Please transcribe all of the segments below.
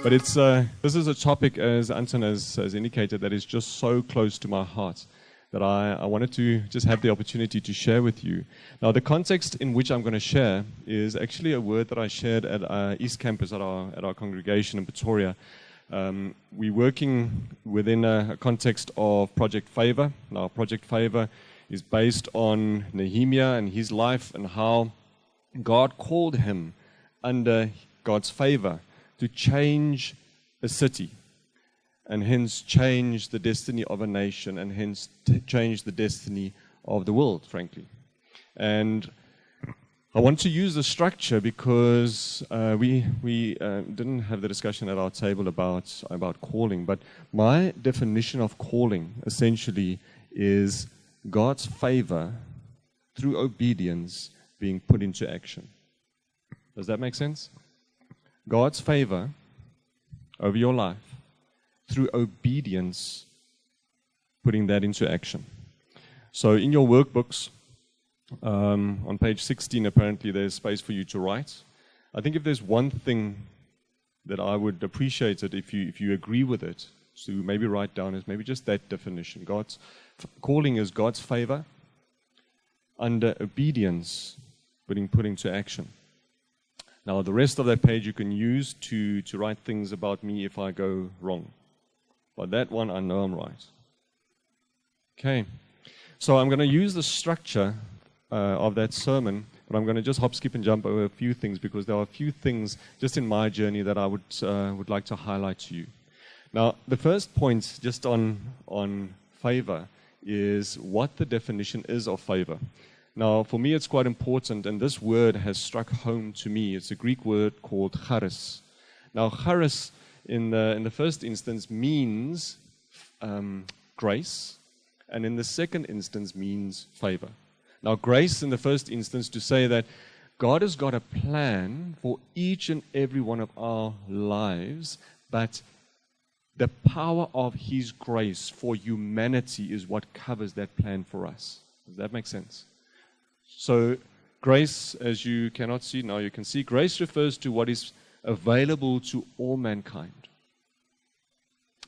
But this is a topic, as Anton has indicated, that is just so close to my heart that I wanted to just have the opportunity to share with you. Now, the context in which I'm going to share is actually a word that I shared at East Campus at our congregation in Pretoria. We're working within a context of Project Favor. Now, Project Favor is based on Nehemiah and his life and how God called him under God's favor to change a city, and hence change the destiny of a nation, and hence change the destiny of the world, frankly. And I want to use the structure because we didn't have the discussion at our table about calling, but my definition of calling essentially is God's favor through obedience being put into action. Does that make sense? God's favor over your life through obedience, putting that into action. So in your workbooks, on page 16, apparently there's space for you to write. I think if there's one thing that I would appreciate it if you agree with it, so maybe write down is maybe just that definition. God's calling is God's favor under obedience, putting into action. Now, the rest of that page you can use to write things about me if I go wrong. But that one, I know I'm right. Okay. So I'm going to use the structure of that sermon, but I'm going to just hop, skip, and jump over a few things because there are a few things just in my journey that I would like to highlight to you. Now, the first point just on favor is what the definition is of favor. Now, for me, it's quite important, and this word has struck home to me. It's a Greek word called charis. Now, charis, in the first instance, means grace, and in the second instance means favor. Now, grace in the first instance to say that God has got a plan for each and every one of our lives, but the power of His grace for humanity is what covers that plan for us. Does that make sense? So grace, as you cannot see, now you can see, grace refers to what is available to all mankind.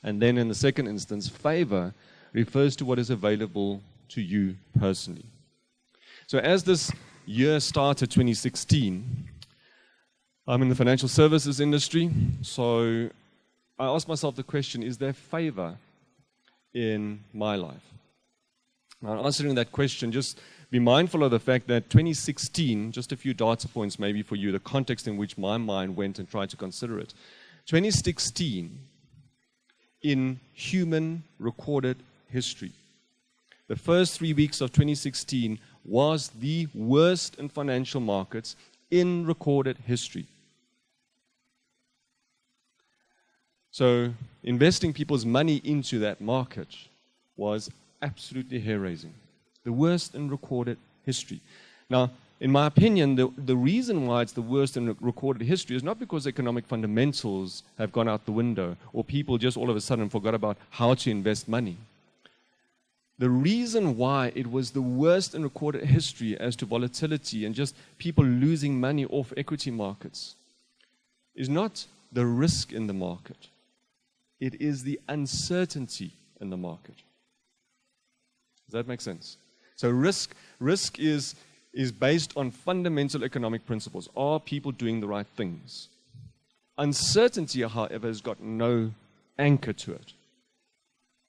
And then in the second instance, favor refers to what is available to you personally. So as this year started, 2016, I'm in the financial services industry, so I asked myself the question, is there favor in my life? Now, answering that question, just be mindful of the fact that 2016, just a few data points maybe for you, the context in which my mind went and tried to consider it. 2016, in human recorded history, the first 3 weeks of 2016 was the worst in financial markets in recorded history. So investing people's money into that market was absolutely hair-raising. The worst in recorded history. Now, in my opinion, the reason why it's the worst in recorded history is not because economic fundamentals have gone out the window or people just all of a sudden forgot about how to invest money. The reason why it was the worst in recorded history as to volatility and just people losing money off equity markets is not the risk in the market. It is the uncertainty in the market. Does that make sense? So risk is based on fundamental economic principles. Are people doing the right things? Uncertainty, however, has got no anchor to it.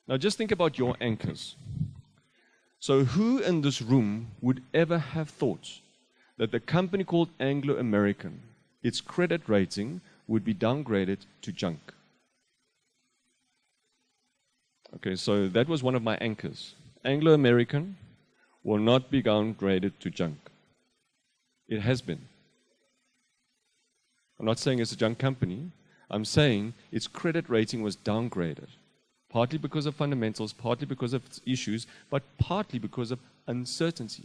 Now just think about your anchors. So who in this room would ever have thought that the company called Anglo-American, its credit rating would be downgraded to junk? Okay, so that was one of my anchors. Anglo-American will not be downgraded to junk. It has been. I'm not saying it's a junk company. I'm saying its credit rating was downgraded, partly because of fundamentals, partly because of issues, but partly because of uncertainty.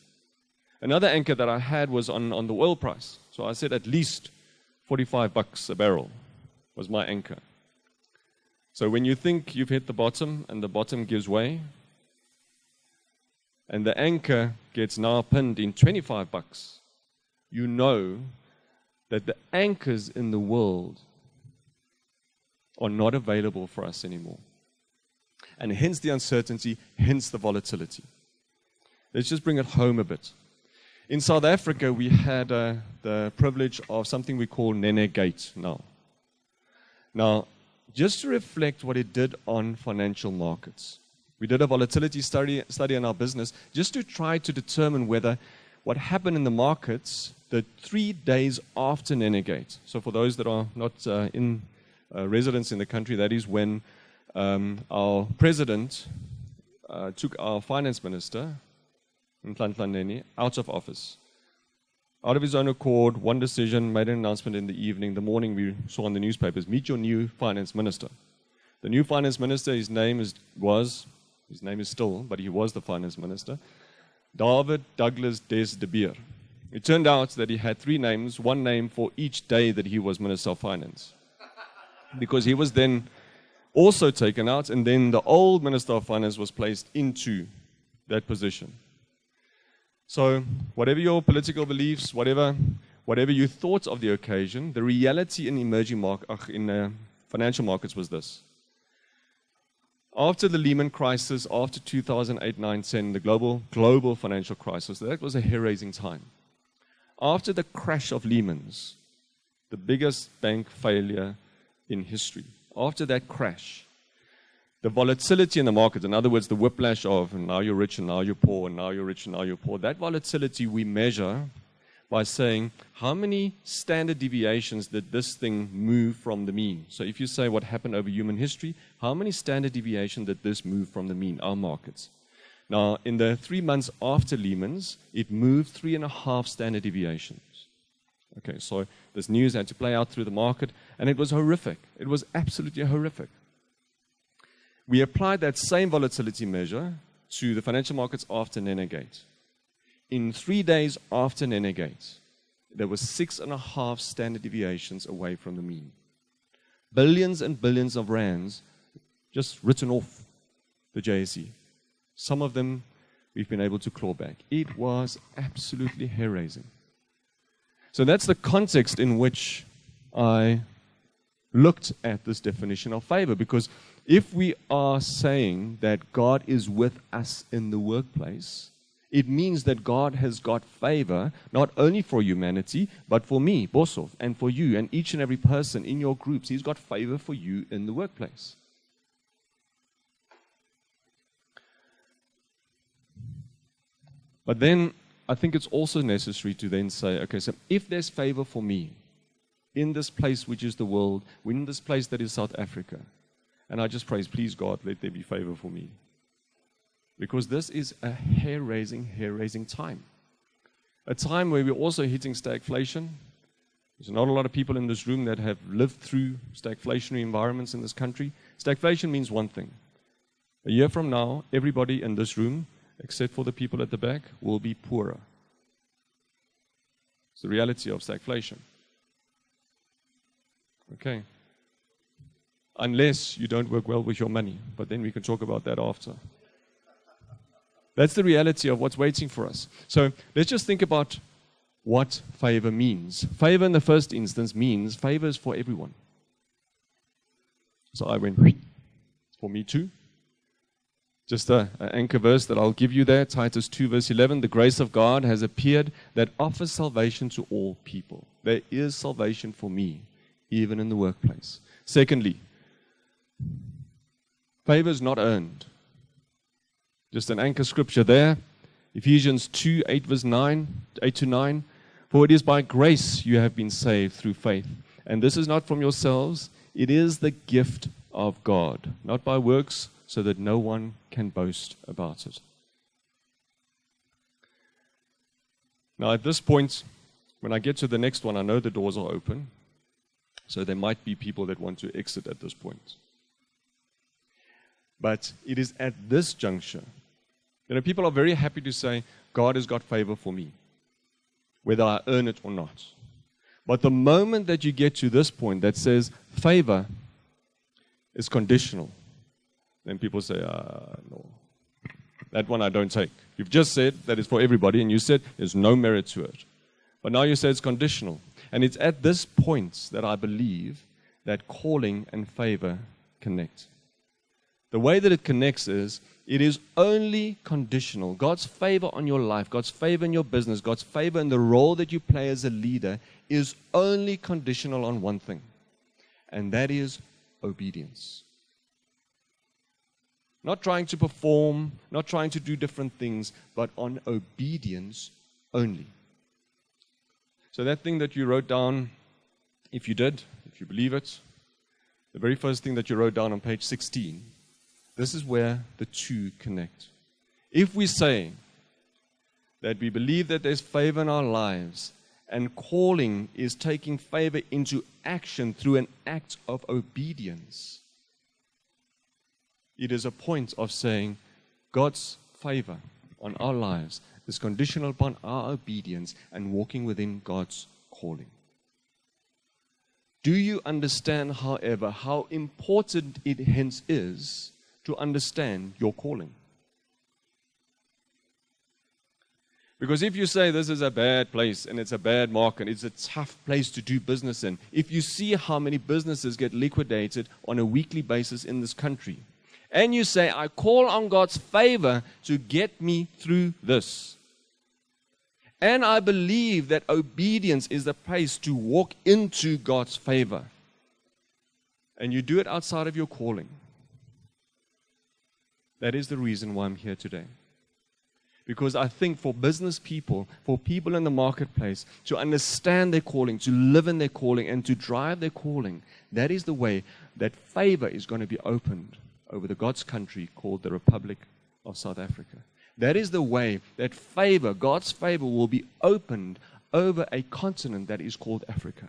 Another anchor that I had was on the oil price. So I said at least $45 a barrel was my anchor. So when you think you've hit the bottom and the bottom gives way, and the anchor gets now pinned in $25, you know that the anchors in the world are not available for us anymore. And hence the uncertainty, hence the volatility. Let's just bring it home a bit. In South Africa, we had the privilege of something we call Nene Gate now. Now, just to reflect what it did on financial markets. We did a volatility study in our business just to try to determine whether what happened in the markets the 3 days after Nene Gate. So for those that are not in residents in the country, that is when our president took our finance minister, Nhlanhla Nene, out of office. Out of his own accord, one decision, made an announcement in the evening. The morning we saw on the newspapers, meet your new finance minister. The new finance minister, his name is still, but he was the finance minister, David Douglas Des de Beer. It turned out that he had 3 names, one name for each day that he was Minister of Finance. Because he was then also taken out, and then the old Minister of Finance was placed into that position. So, whatever your political beliefs, whatever you thought of the occasion, the reality in financial markets was this. After the Lehman crisis, after 2008-9-10, the global financial crisis, that was a hair-raising time. After the crash of Lehman's, the biggest bank failure in history, after that crash, the volatility in the market, in other words, the whiplash of now you're rich and now you're poor, and now you're rich and now you're poor, that volatility we measure by saying how many standard deviations did this thing move from the mean. So if you say what happened over human history, how many standard deviations did this move from the mean, our markets? Now, in the 3 months after Lehman's, it moved 3.5 standard deviations. Okay, so this news had to play out through the market, and it was horrific. It was absolutely horrific. We applied that same volatility measure to the financial markets after Nene Gate. In 3 days after Nene Gate, there were 6.5 standard deviations away from the mean. Billions and billions of rands just written off the JSE. Some of them we've been able to claw back. It was absolutely hair-raising. So that's the context in which I looked at this definition of favor, because if we are saying that God is with us in the workplace, it means that God has got favor not only for humanity, but for me, Boshoff, and for you, and each and every person in your groups. He's got favor for you in the workplace. But then I think it's also necessary to then say, okay, so if there's favor for me in this place which is the world, in this place that is South Africa, and I just praise, please God, let there be favor for me. Because this is a hair-raising time. A time where we're also hitting stagflation. There's not a lot of people in this room that have lived through stagflationary environments in this country. Stagflation means one thing. A year from now, everybody in this room, except for the people at the back, will be poorer. It's the reality of stagflation. Okay. Unless you don't work well with your money, but then we can talk about that after. That's the reality of what's waiting for us. So let's just think about what favor means. Favor in the first instance means favor is for everyone. So I went, for me too. Just an anchor verse that I'll give you there, Titus 2 verse 11, the grace of God has appeared that offers salvation to all people. There is salvation for me, even in the workplace. Secondly, favor is not earned. Just an anchor scripture there, Ephesians 2, 8 to 9. For it is by grace you have been saved through faith. And this is not from yourselves, it is the gift of God, not by works, so that no one can boast about it. Now at this point, when I get to the next one, I know the doors are open. So there might be people that want to exit at this point. But it is at this juncture, people are very happy to say, God has got favor for me, whether I earn it or not. But the moment that you get to this point that says favor is conditional, then people say, no, that one I don't take. You've just said that it's for everybody, and you said there's no merit to it. But now you say it's conditional. And it's at this point that I believe that calling and favor connect. The way that it connects is, it is only conditional. God's favor on your life, God's favor in your business, God's favor in the role that you play as a leader is only conditional on one thing, and that is obedience. Not trying to perform, not trying to do different things, but on obedience only. So that thing that you wrote down, if you believe it, the very first thing that you wrote down on page 16, this is where the two connect. If we say that we believe that there's favor in our lives, and calling is taking favor into action through an act of obedience, it is a point of saying God's favor on our lives is conditional upon our obedience and walking within God's calling. Do you understand, however, how important it hence is to understand your calling? Because if you say this is a bad place and it's a bad market, it's a tough place to do business in, if you see how many businesses get liquidated on a weekly basis in this country, and you say, I call on God's favor to get me through this, and I believe that obedience is the place to walk into God's favor, and you do it outside of your calling, that is the reason why I'm here today. Because I think for business people, for people in the marketplace, to understand their calling, to live in their calling, and to drive their calling, that is the way that favor is going to be opened over the God's country called the Republic of South Africa. That is the way that favor, God's favor, will be opened over a continent that is called Africa.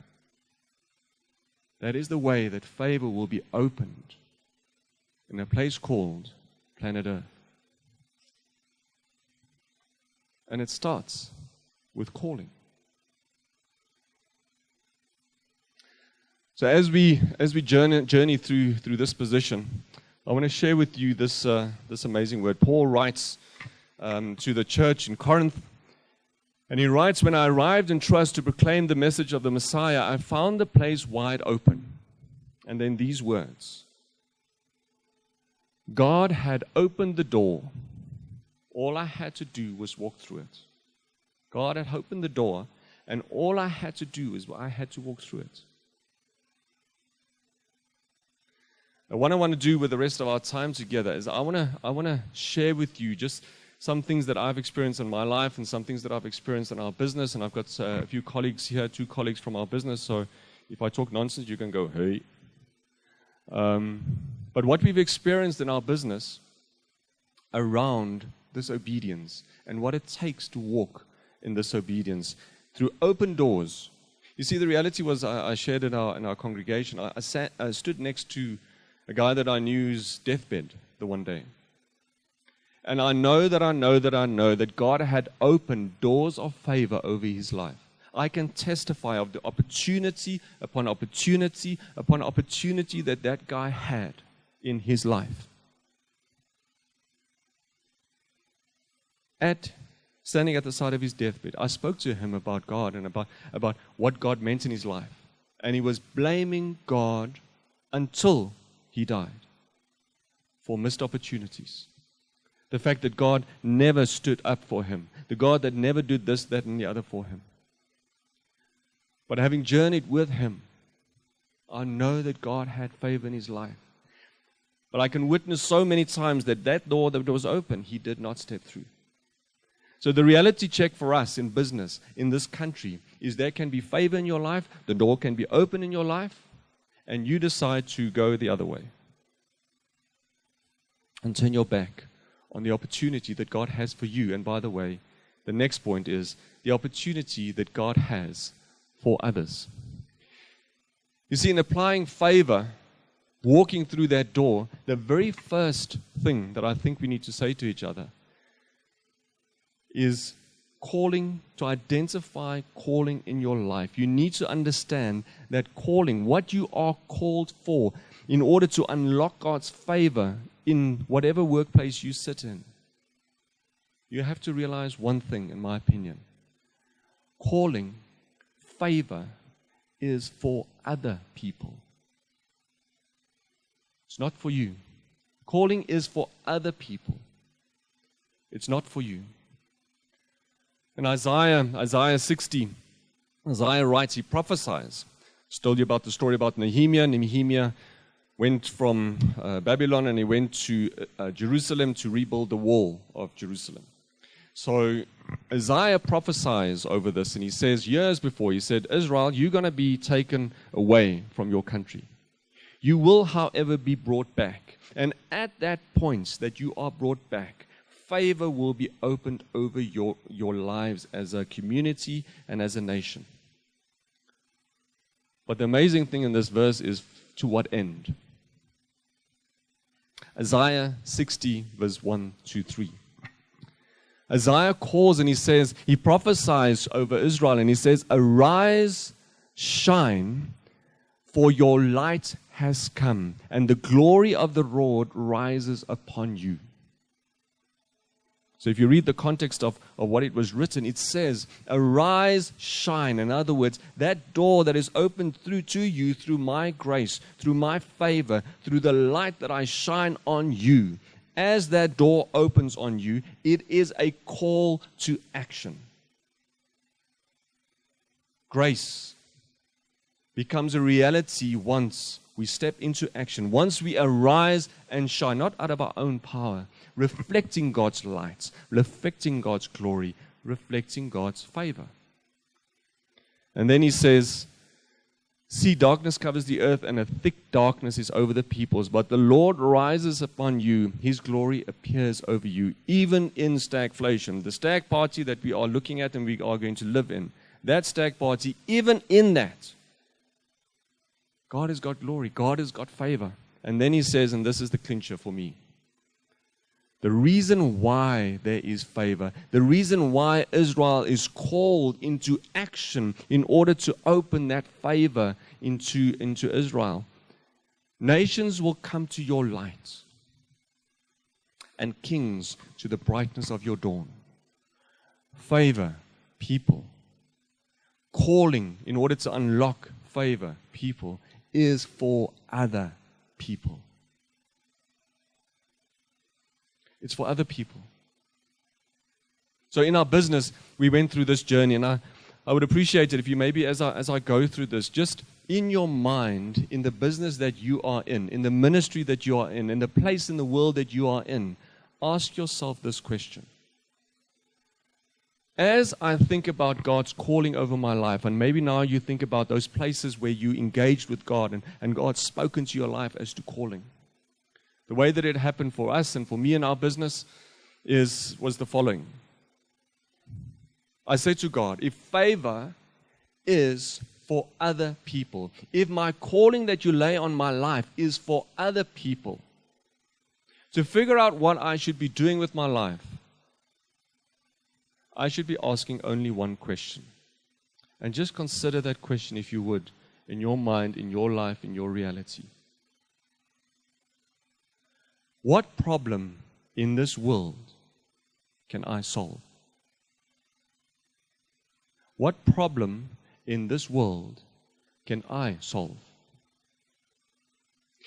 That is the way that favor will be opened in a place called planet Earth. And it starts with calling. So as we journey through this position, I want to share with you this amazing word. Paul writes to the church in Corinth, and he writes, when I arrived in trust to proclaim the message of the Messiah, I found the place wide open. And then these words: God had opened the door. All I had to do was walk through it. God had opened the door, and all I had to do is I had to walk through it. Now, what I want to do with the rest of our time together is I want to share with you just some things that I've experienced in my life and some things that I've experienced in our business. And I've got a few colleagues here, 2 colleagues from our business. So if I talk nonsense, you can go, hey. But what we've experienced in our business around this obedience and what it takes to walk in this obedience through open doors. You see, the reality was I shared in our congregation. I stood next to a guy that I knew's deathbed the one day. And I know that God had opened doors of favor over his life. I can testify of the opportunity upon opportunity upon opportunity that guy had in his life. Standing at the side of his deathbed, I spoke to him about God and about what God meant in his life. And he was blaming God until he died for missed opportunities. The fact that God never stood up for him. The God that never did this, that, and the other for him. But having journeyed with him, I know that God had favor in his life. But I can witness so many times that door that was open, he did not step through. So the reality check for us in business, in this country, is there can be favor in your life, the door can be open in your life, and you decide to go the other way. And turn your back on the opportunity that God has for you. And by the way, the next point is the opportunity that God has for others. You see, in applying favor, walking through that door, the very first thing that I think we need to say to each other is calling, to identify calling in your life. You need to understand that calling, what you are called for, in order to unlock God's favor in whatever workplace you sit in. You have to realize one thing, in my opinion. Calling, favor, is for other people. It's not for you. Calling is for other people. It's not for you. In Isaiah 60, Isaiah writes, he prophesies. I told you about the story about Nehemiah. Nehemiah went from Babylon and he went to Jerusalem to rebuild the wall of Jerusalem. So Isaiah prophesies over this, and he says, years before, he said, Israel, you're going to be taken away from your country. You will, however, be brought back. And at that point that you are brought back, favor will be opened over your lives as a community and as a nation. But the amazing thing in this verse is, to what end? Isaiah 60, verse 1 to 3. Isaiah calls and he says, he prophesies over Israel and he says, arise, shine, for your light has come, and the glory of the Lord rises upon you. So if you read the context of what it was written, it says, arise, shine. In other words, that door that is opened through to you, through my grace, through my favor, through the light that I shine on you, as that door opens on you, it is a call to action. Grace becomes a reality once we step into action, once we arise and shine, not out of our own power, reflecting God's light, reflecting God's glory, reflecting God's favor. And then he says, see, darkness covers the earth, and a thick darkness is over the peoples. But the Lord rises upon you. His glory appears over you, even in stagflation. The stag party that we are looking at and we are going to live in, that stag party, even in that, God has got glory. God has got favor. And then he says, and this is the clincher for me, the reason why there is favor, the reason why Israel is called into action in order to open that favor into Israel. Nations will come to your light, and kings to the brightness of your dawn. Favor, people. Calling in order to unlock favor, people, is for other people. It's for other people. So in our business, we went through this journey, and I would appreciate it if you maybe, as I go through this, just in your mind, in the business that you are in the ministry that you are in the place in the world that you are in, ask yourself this question. As I think about God's calling over my life, and maybe now you think about those places where you engaged with God and God's spoken to your life as to calling. The way that it happened for us and for me in our business was the following. I said to God, if favor is for other people, if my calling that you lay on my life is for other people, to figure out what I should be doing with my life, I should be asking only one question. And just consider that question, if you would, in your mind, in your life, in your reality. What problem in this world can I solve? What problem in this world can I solve?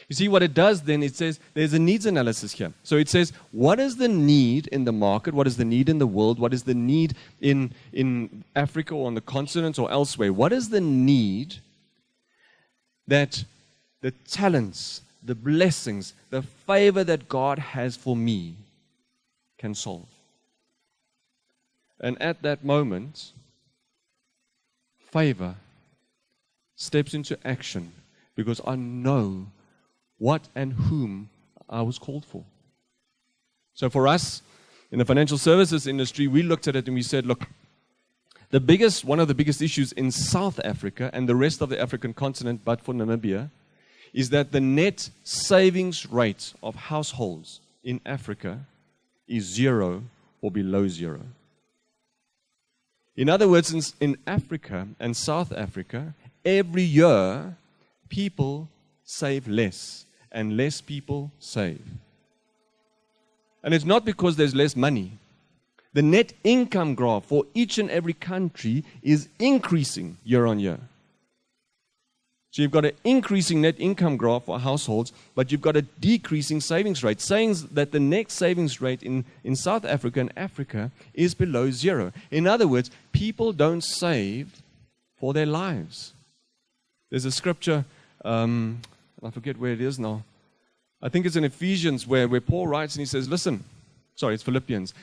You see, what it does then, it says there's a needs analysis here. So it says, what is the need in the market? What is the need in the world? What is the need in Africa or on the continent or elsewhere? What is the need that the talents, the blessings, the favor that God has for me can solve? And at that moment, favor steps into action because I know what and whom I was called for. So for us, in the financial services industry, we looked at it and we said, look, one of the biggest issues in South Africa and the rest of the African continent, but for Namibia, is that the net savings rate of households in Africa is 0 or below 0. In other words, in Africa and South Africa, every year, people save less, and less people save. And it's not because there's less money. The net income graph for each and every country is increasing year on year. So you've got an increasing net income graph for households, but you've got a decreasing savings rate, saying that the net savings rate in South Africa and Africa is below zero. In other words, people don't save for their lives. There's a scripture, I forget where it is now. I think it's in Ephesians where Paul writes and he says, listen, sorry, it's Philippians.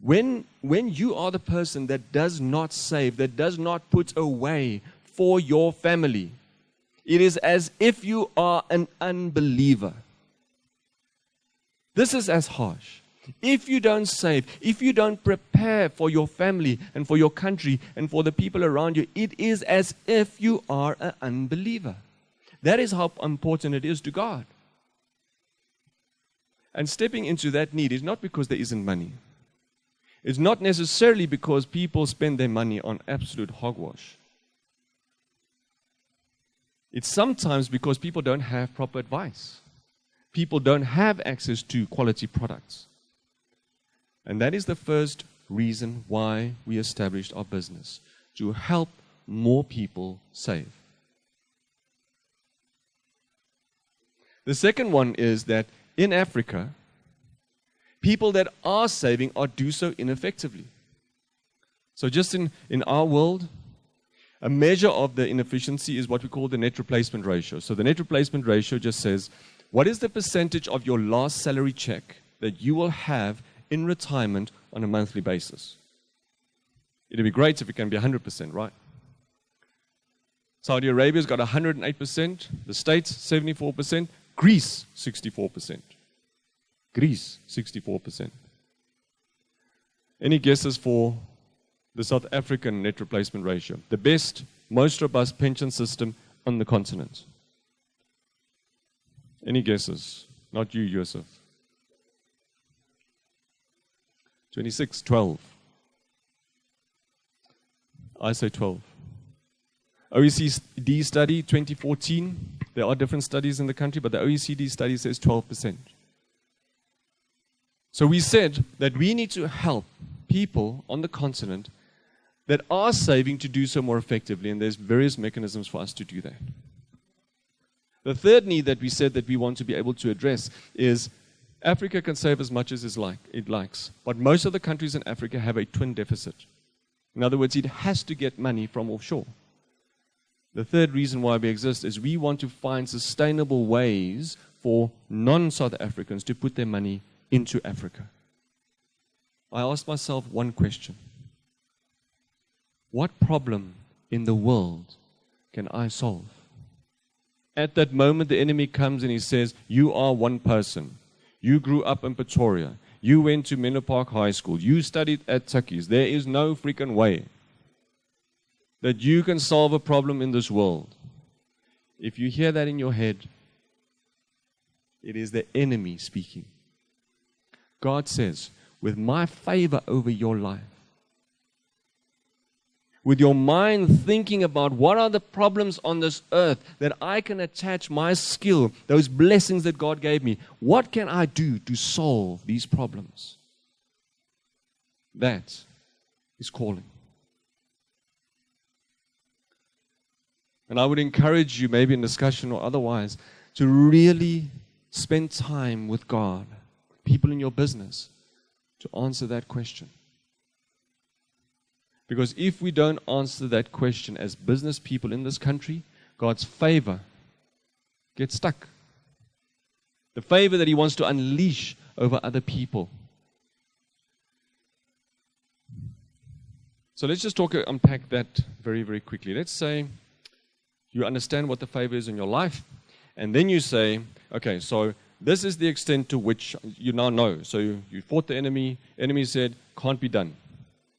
When you are the person that does not save, that does not put away for your family, it is as if you are an unbeliever. This is as harsh. If you don't save, if you don't prepare for your family and for your country and for the people around you, it is as if you are an unbeliever. That is how important it is to God. And stepping into that need is not because there isn't money. It's not necessarily because people spend their money on absolute hogwash. It's sometimes because people don't have proper advice. People don't have access to quality products. And that is the first reason why we established our business, to help more people save. The second one is that in Africa, people that are saving do so ineffectively. So just in our world, a measure of the inefficiency is what we call the net replacement ratio. So the net replacement ratio just says, what is the percentage of your last salary check that you will have in retirement on a monthly basis? It'd be great if it can be 100%, right? Saudi Arabia's got 108%, the States 74%, Greece 64%. Greece 64%. Any guesses for the South African net replacement ratio? The best, most robust pension system on the continent. Any guesses? Not you, Joseph. 12. I say 12. OECD study 2014. There are different studies in the country, but the OECD study says 12%. So we said that we need to help people on the continent that are saving to do so more effectively, and there's various mechanisms for us to do that. The third need that we said that we want to be able to address is Africa can save as much as it likes, but most of the countries in Africa have a twin deficit. In other words, it has to get money from offshore. The third reason why we exist is we want to find sustainable ways for non-South Africans to put their money into Africa. I asked myself one question. What problem in the world can I solve? At that moment, the enemy comes and he says, you are one person. You grew up in Pretoria. You went to Menlo Park High School. You studied at Tukkies. There is no freaking way that you can solve a problem in this world. If you hear that in your head, it is the enemy speaking. God says, with my favor over your life, with your mind thinking about what are the problems on this earth that I can attach my skill, those blessings that God gave me, what can I do to solve these problems? That is calling. And I would encourage you, maybe in discussion or otherwise, to really spend time with God, people in your business, to answer that question. Because if we don't answer that question as business people in this country, God's favor gets stuck. The favor that He wants to unleash over other people. So let's just unpack that very, very quickly. Let's say you understand what the favor is in your life, and then you say, okay, so this is the extent to which you now know. So you fought the enemy. Enemy said, can't be done.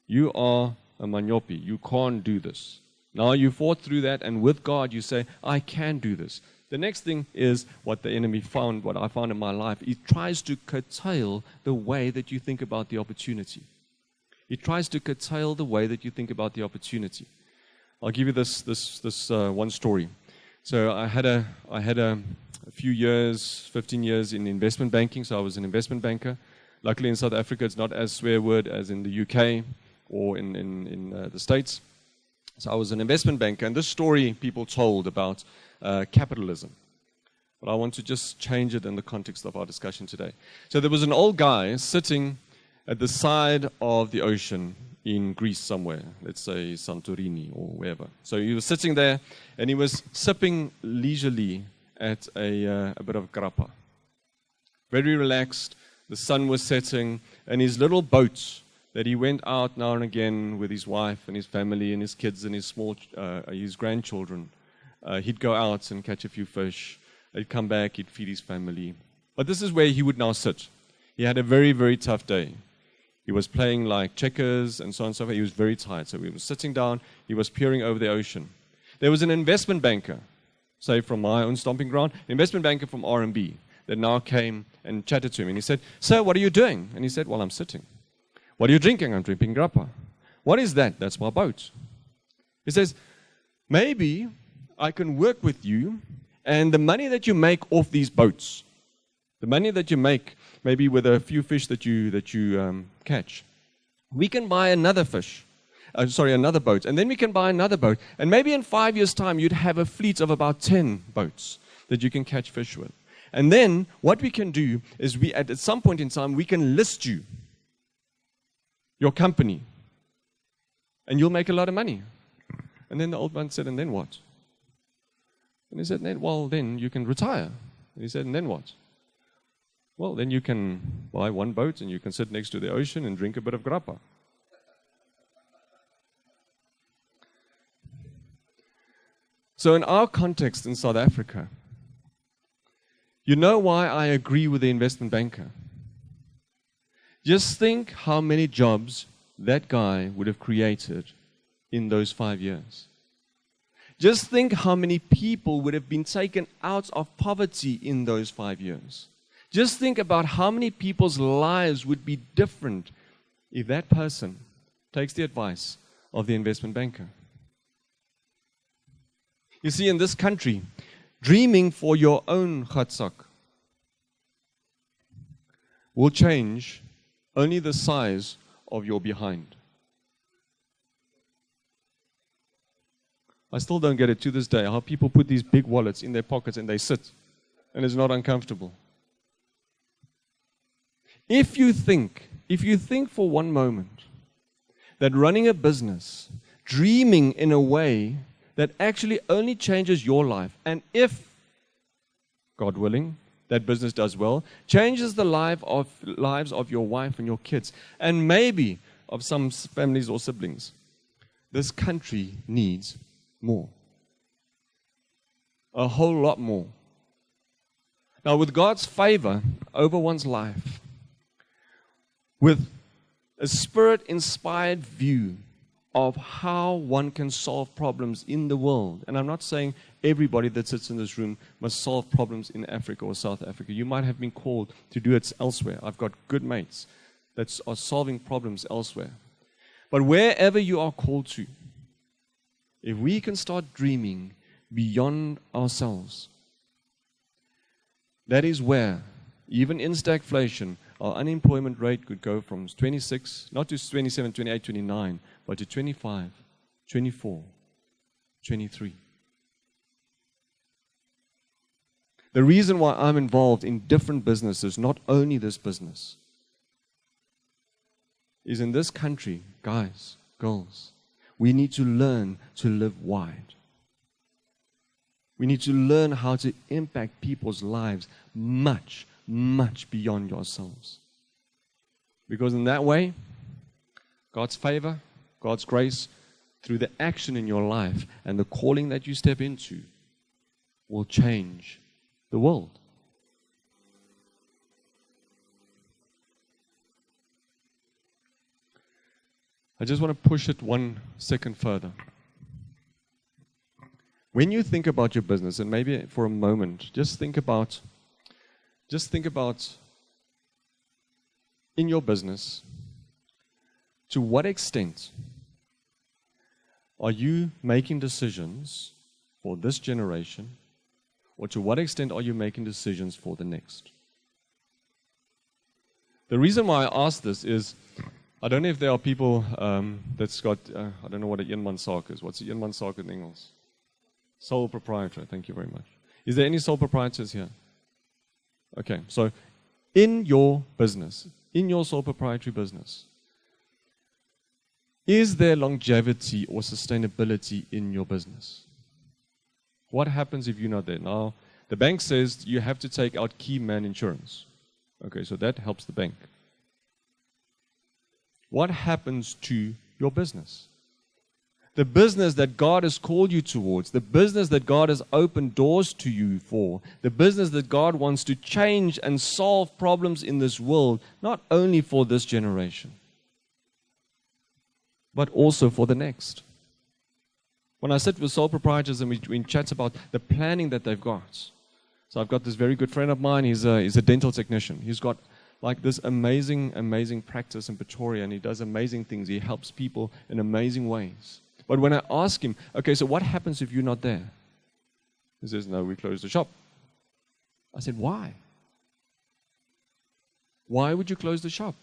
You are a manyopi. You can't do this. Now you fought through that, and with God you say, I can do this. The next thing is what the enemy found, what I found in my life. He tries to curtail the way that you think about the opportunity. He tries to curtail the way that you think about the opportunity. I'll give you this one story. So I had a few years, 15 years in investment banking. So I was an investment banker. Luckily in South Africa, it's not as swear word as in the UK or in the States. So I was an investment banker, and this story people told about capitalism. But I want to just change it in the context of our discussion today. So there was an old guy sitting at the side of the ocean in Greece somewhere, let's say Santorini or wherever. So he was sitting there, and he was sipping leisurely at a bit of grappa. Very relaxed, the sun was setting, and his little boat that he went out now and again with his wife and his family and his kids and his grandchildren. He'd go out and catch a few fish. He'd come back, he'd feed his family. But this is where he would now sit. He had a very, very tough day. He was playing like checkers and so on and so forth. He was very tired. So he was sitting down, he was peering over the ocean. There was an investment banker, say from my own stomping ground, an investment banker from RMB that now came and chatted to him. And he said, "Sir, what are you doing?" And he said, "Well, I'm sitting." "What are you drinking?" "I'm drinking grappa." "What is that?" "That's my boat." He says, "Maybe I can work with you, and the money that you make off these boats, the money that you make maybe with a few fish that you catch, we can buy another another boat, and then we can buy another boat, and maybe in 5 years' time you'd have a fleet of about 10 boats that you can catch fish with. And then what we can do is at some point in time we can list you, your company, and you'll make a lot of money." And then the old man said, "And then what?" And he said, "Well, then you can retire." And he said, "And then what?" "Well, then you can buy one boat and you can sit next to the ocean and drink a bit of grappa." So in our context in South Africa, you know why I agree with the investment banker? Just think how many jobs that guy would have created in those 5 years. Just think how many people would have been taken out of poverty in those 5 years. Just think about how many people's lives would be different if that person takes the advice of the investment banker. You see, in this country, dreaming for your own khatsak will change only the size of your behind. I still don't get it to this day how people put these big wallets in their pockets and they sit, and it's not uncomfortable. If you think for one moment that running a business, dreaming in a way that actually only changes your life, and if, God willing, that business does well, changes the lives of your wife and your kids, and maybe of some families or siblings, this country needs more. A whole lot more. Now, with God's favor over one's life, with a spirit-inspired view of how one can solve problems in the world. And I'm not saying everybody that sits in this room must solve problems in Africa or South Africa. You might have been called to do it elsewhere. I've got good mates that are solving problems elsewhere. But wherever you are called to, if we can start dreaming beyond ourselves, that is where, even in stagflation, our unemployment rate could go from 26, not to 27, 28, 29, but to 25, 24, 23. The reason why I'm involved in different businesses, not only this business, is in this country, guys, girls, we need to learn to live wide. We need to learn how to impact people's lives much, much beyond yourselves. Because in that way, God's favor, God's grace, through the action in your life and the calling that you step into, will change the world. I just want to push it 1 second further. When you think about your business, and maybe for a moment, just think about in your business, to what extent are you making decisions for this generation, or to what extent are you making decisions for the next? The reason why I ask this is, I don't know if there are people that's got, I don't know what an eenmanszaak is. What's an eenmanszaak in English? Sole proprietor. Thank you very much. Is there any sole proprietors here? Okay, so in your business, in your sole proprietary business, is there longevity or sustainability in your business? What happens if you're not there? Now, the bank says you have to take out key man insurance. Okay, so that helps the bank. What happens to your business? The business that God has called you towards, the business that God has opened doors to you for, the business that God wants to change and solve problems in this world, not only for this generation, but also for the next. When I sit with sole proprietors and we chat about the planning that they've got. So I've got this very good friend of mine, he's a dental technician. He's got like this amazing practice in Pretoria, and he does amazing things. He helps people in amazing ways. But when I ask him, okay, so what happens if you're not there? He says, no, we close the shop. I said, why? Why would you close the shop?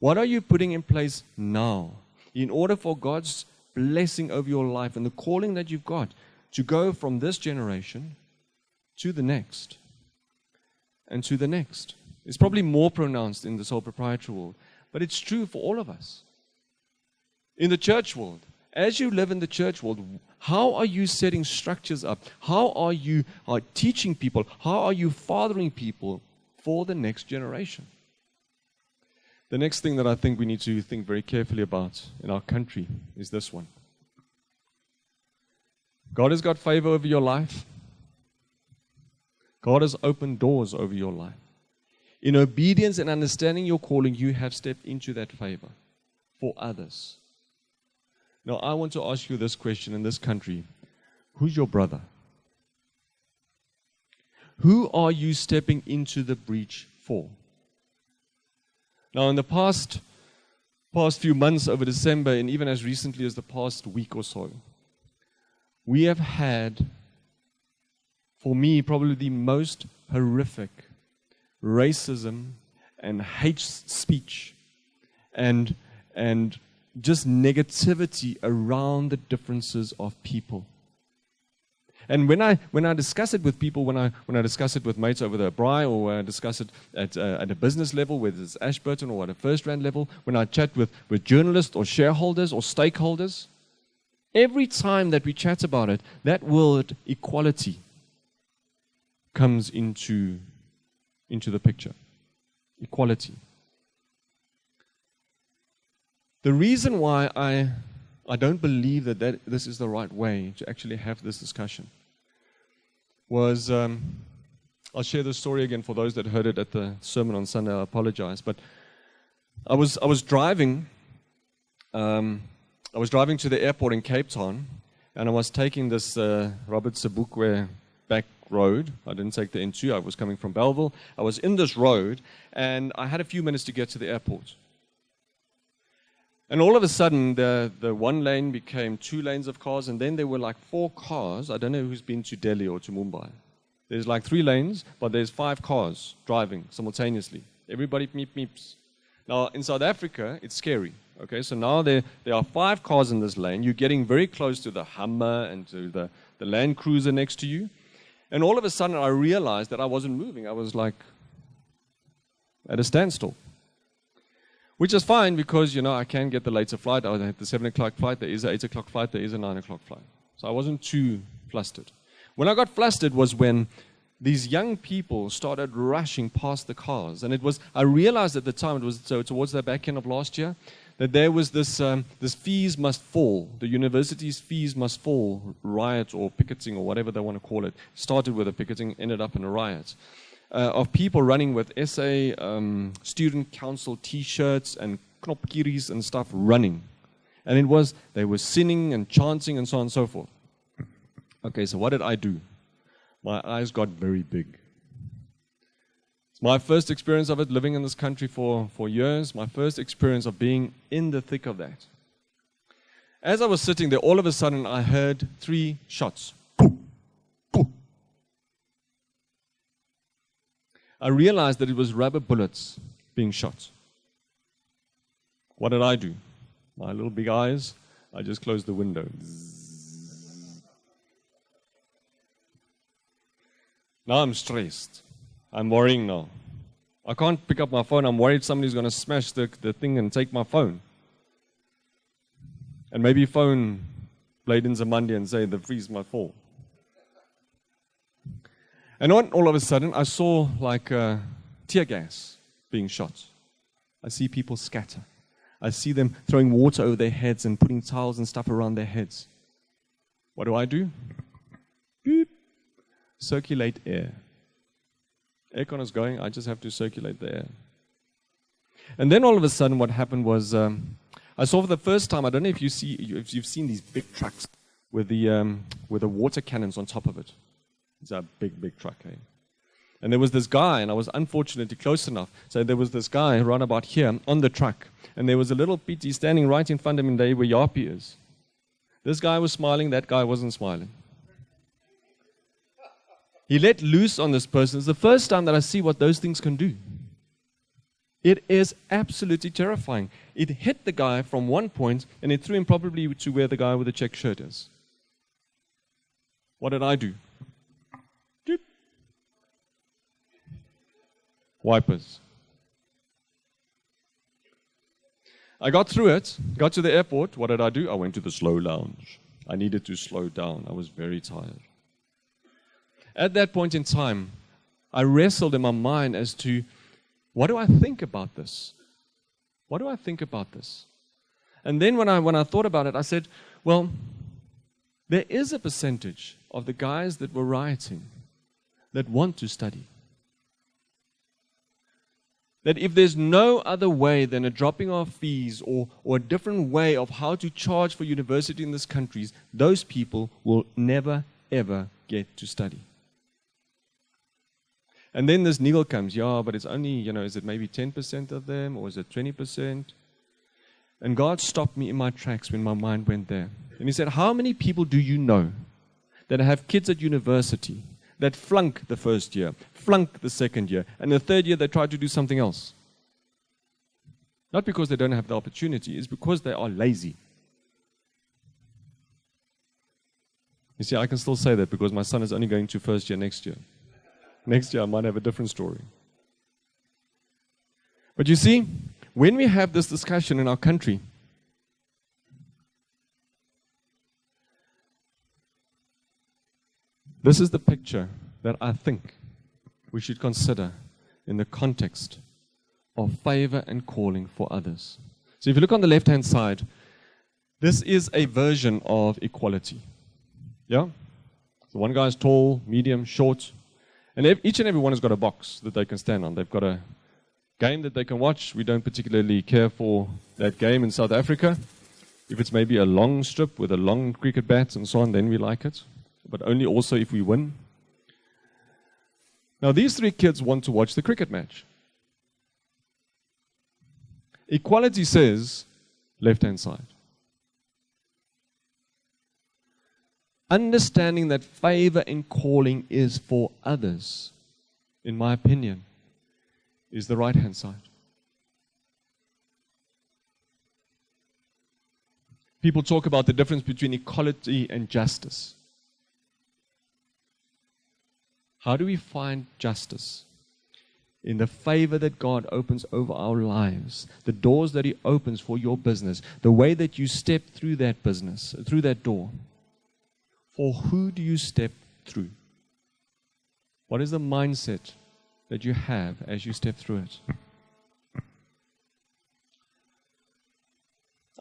What are you putting in place now in order for God's blessing over your life and the calling that you've got to go from this generation to the next and to the next? It's probably more pronounced in the sole proprietary world, but it's true for all of us. In the church world, as you live in the church world, how are you setting structures up? How are you teaching people? How are you fathering people for the next generation? The next thing that I think we need to think very carefully about in our country is this one. God has got favor over your life. God has opened doors over your life. In obedience and understanding your calling, you have stepped into that favor for others. Now, I want to ask you this question in this country. Who's your brother? Who are you stepping into the breach for? Now, in the past few months over December, and even as recently as the past week or so, we have had, for me, probably the most horrific racism and hate speech and just negativity around the differences of people. And when I discuss it with people, when I discuss it with mates over the braai, or when I discuss it at a business level, whether it's Ashburton or at a First Rand level, when I chat with journalists or shareholders or stakeholders, every time that we chat about it, that word equality comes into the picture. Equality. The reason why I don't believe that this is the right way to actually have this discussion was, I'll share the story again for those that heard it at the sermon on Sunday. I apologize, but I was driving to the airport in Cape Town, and I was taking this Robert Sebukwe back road. I didn't take the N2. I was coming from Belleville. I was in this road, and I had a few minutes to get to the airport. And all of a sudden, the one lane became 2 lanes of cars, and then there were like 4 cars. I don't know who's been to Delhi or to Mumbai. There's like 3 lanes, but there's 5 cars driving simultaneously. Everybody meeps. Now, in South Africa, it's scary. Okay, so now there are 5 cars in this lane. You're getting very close to the Hummer and to the Land Cruiser next to you. And all of a sudden, I realized that I wasn't moving. I was like at a standstill. Which is fine because, I can get the later flight. I had the 7 o'clock flight. There is an 8 o'clock flight. There is a 9 o'clock flight. So I wasn't too flustered. When I got flustered was when these young people started rushing past the cars. And I realized at the time, it was towards the back end of last year, that there was this fees must fall. The university's fees must fall riot or picketing or whatever they want to call it. Started with a picketing, ended up in a riot. Of people running with SA student council T-shirts and knopkieries and stuff running. And they were singing and chanting and so on and so forth. Okay, so what did I do? My eyes got very big. It's my first experience of it, living in this country for years, my first experience of being in the thick of that. As I was sitting there, all of a sudden I heard 3 shots. I realized that it was rubber bullets being shot. What did I do? My little big eyes, I just closed the window. Now I'm stressed. I'm worrying now. I can't pick up my phone. I'm worried somebody's going to smash the thing and take my phone. And maybe phone Bladen Zamandi and say the freeze might fall. And all of a sudden, I saw like tear gas being shot. I see people scatter. I see them throwing water over their heads and putting towels and stuff around their heads. What do? Beep. Circulate air. Aircon is going, I just have to circulate the air. And then all of a sudden what happened was, I saw for the first time, I don't know if you've seen these big trucks with the water cannons on top of it. It's a big truck, eh? And there was this guy, and I was unfortunately close enough, so there was this guy right about here on the truck, and there was a little PT standing right in front of him there where Yapi is. This guy was smiling, that guy wasn't smiling. He let loose on this person. It's the first time that I see what those things can do. It is absolutely terrifying. It hit the guy from one point, and it threw him probably to where the guy with the check shirt is. What did I do? Doop. Wipers. I got through it, got to the airport. What did I do? I went to the slow lounge. I needed to slow down. I was very tired. At that point in time, I wrestled in my mind as to, what do I think about this? What do I think about this? And then when I thought about it, I said, well, there is a percentage of the guys that were rioting that want to study. That if there's no other way than a dropping of fees or a different way of how to charge for university in this country, those people will never, ever get to study. And then this niggle comes, yeah, but it's only, is it maybe 10% of them or is it 20%? And God stopped me in my tracks when my mind went there. And He said, how many people do you know that have kids at university that flunk the first year, flunk the second year, and the third year they try to do something else? Not because they don't have the opportunity, it's because they are lazy. You see, I can still say that because my son is only going to first year next year. Next year I might have a different story. But you see, when we have this discussion in our country, this is the picture that I think we should consider in the context of favor and calling for others. So if you look on the left-hand side, this is a version of equality. Yeah? So one guy is tall, medium, short, and each and every one has got a box that they can stand on. They've got a game that they can watch. We don't particularly care for that game in South Africa. If it's maybe a long strip with a long cricket bat and so on, then we like it. But only also if we win. Now these three kids want to watch the cricket match. Equality says left-hand side. Understanding that favor and calling is for others, in my opinion, is the right-hand side. People talk about the difference between equality and justice. How do we find justice? In the favor that God opens over our lives, the doors that He opens for your business, the way that you step through that business, through that door. For who do you step through? What is the mindset that you have as you step through it?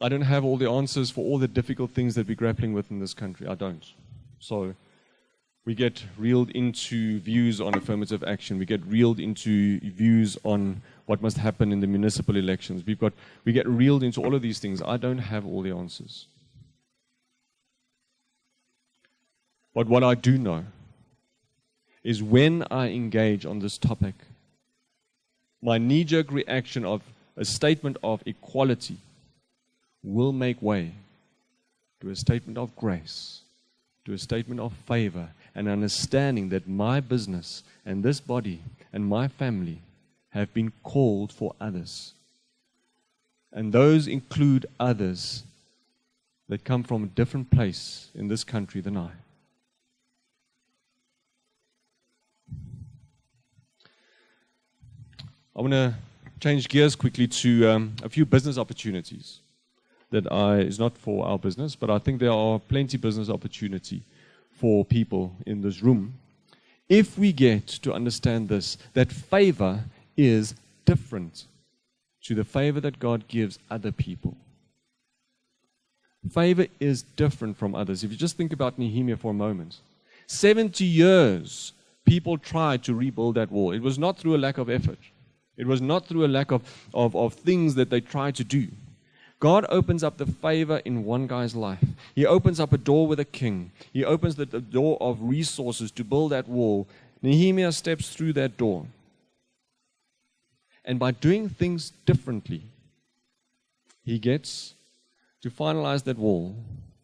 I don't have all the answers for all the difficult things that we're grappling with in this country. I don't. So we get reeled into views on affirmative action. We get reeled into views on what must happen in the municipal elections. We get reeled into all of these things. I don't have all the answers. But what I do know is when I engage on this topic, my knee-jerk reaction of a statement of equality will make way to a statement of grace, to a statement of favor, and understanding that my business and this body and my family have been called for others. And those include others that come from a different place in this country than I. I want to change gears quickly to a few business opportunities that is not for our business, but I think there are plenty business opportunity for people in this room. If we get to understand this, that favor is different to the favor that God gives other people. Favor is different from others. If you just think about Nehemiah for a moment, 70 years people tried to rebuild that wall. It was not through a lack of effort. It was not through a lack of things that they tried to do. God opens up the favor in one guy's life. He opens up a door with a king. He opens the door of resources to build that wall. Nehemiah steps through that door. And by doing things differently, he gets to finalize that wall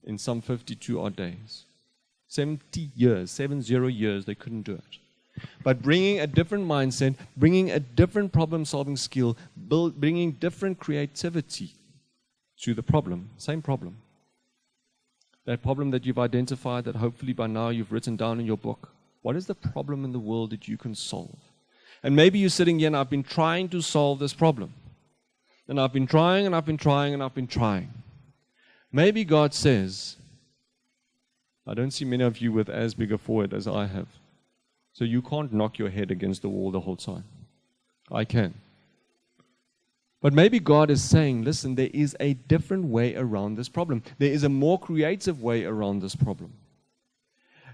in some 52 odd days. 70 years, 70 years, they couldn't do it. But bringing a different mindset, bringing a different problem-solving skill, bringing different creativity to the problem, same problem. That problem that you've identified, that hopefully by now you've written down in your book. What is the problem in the world that you can solve? And maybe you're sitting here and I've been trying to solve this problem. And I've been trying and I've been trying and I've been trying. Maybe God says, I don't see many of you with as big a forehead as I have. So you can't knock your head against the wall the whole time. I can. But maybe God is saying, listen, there is a different way around this problem. There is a more creative way around this problem.